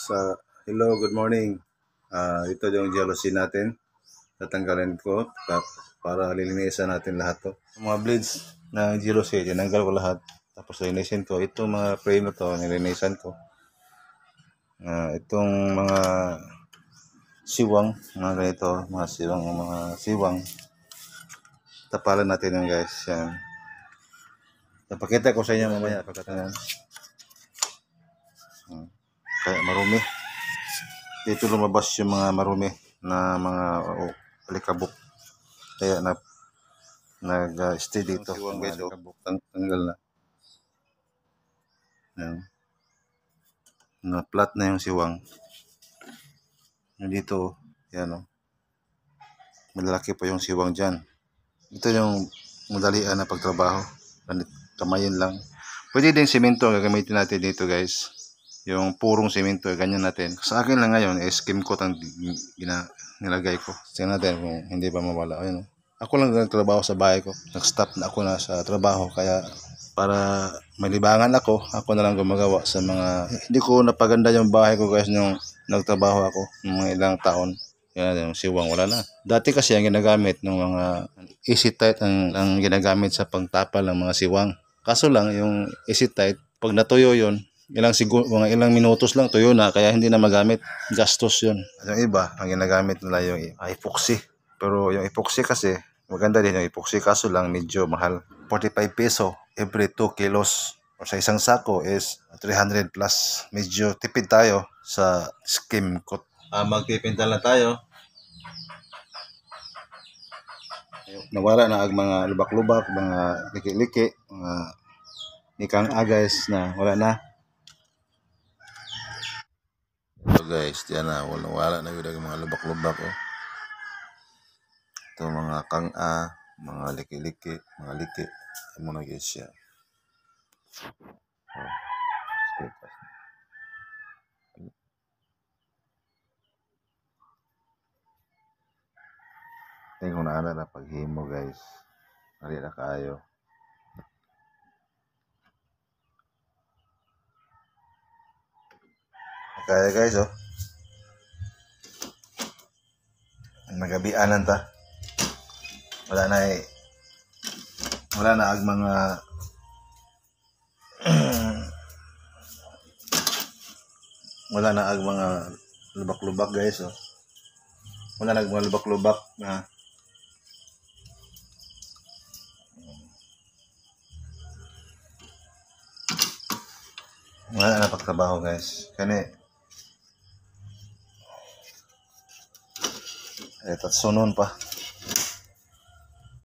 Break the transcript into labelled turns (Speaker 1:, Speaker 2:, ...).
Speaker 1: Hello, good morning. Ito yung jealousy natin. Tatanggalin ko para lilinisan natin lahat to. Mga blades na jealousy, tinanggal ko lahat. Tapos linisin ko. Itong mga frame na to, nilinisan ko. Itong mga siwang, mga ganito, mga siwang. Tapalan natin yan guys. Yan. Napakita ko sa inyo mamaya pagkatapos. Kaya marumi. Dito lumabas yung mga marumi na mga alikabok. Kaya nag-stay dito. Siwang guys, tanggal na. Yan. Na-flat na yung siwang. Dito, yan o. Malaki pa yung siwang dyan. Ito yung madalian na pagtrabaho. Kamayin lang. Pwede din simento gagamitin natin dito guys. Yung purong simento, ganyan natin. Sa akin lang ngayon, skim coat ang nilagay ko. Tingnan natin kung hindi pa mawala. Ayun, ako lang nagtrabaho sa bahay ko. Nag-stop na ako na sa trabaho. Kaya para malibangan ako na lang gumagawa sa mga... Hindi ko napaganda yung bahay ko guys nung nagtrabaho ako ng mga ilang taon. Yan, yung siwang wala na. Dati kasi ang ginagamit ng mga easy tight ang ginagamit sa pangtapal ng mga siwang. Kaso lang yung easy tight, pag natuyo yon, mga ilang minutos lang tuyo na, kaya hindi na magamit. Gastos yun. Yung iba, ang ginagamit nila yung epoxy. Pero yung epoxy kasi, maganda din yung epoxy, kaso lang medyo mahal. 45 peso every 2 kilos. O sa isang sako is 300 plus. Medyo tipid tayo sa skim coat. Magpipintal na tayo. Nawala na ang mga lubak-lubak, mga liki-liki, mga ikang agais na wala na. So guys, diyan na, wala na yung mga lubak-lubak oh. Ito mga kang-a, mga liki-liki, mga liki. Ito na guys siya. Ito kung naana na paghimo guys. Nari na kayo. Kaya guys oh. Nagabianan ta. Wala na ang mga wala na ang mga lubak-lubak guys oh. Wala na ang mga lubak-lubak na wala na pagtrabaho guys. Kani tatsunon pa.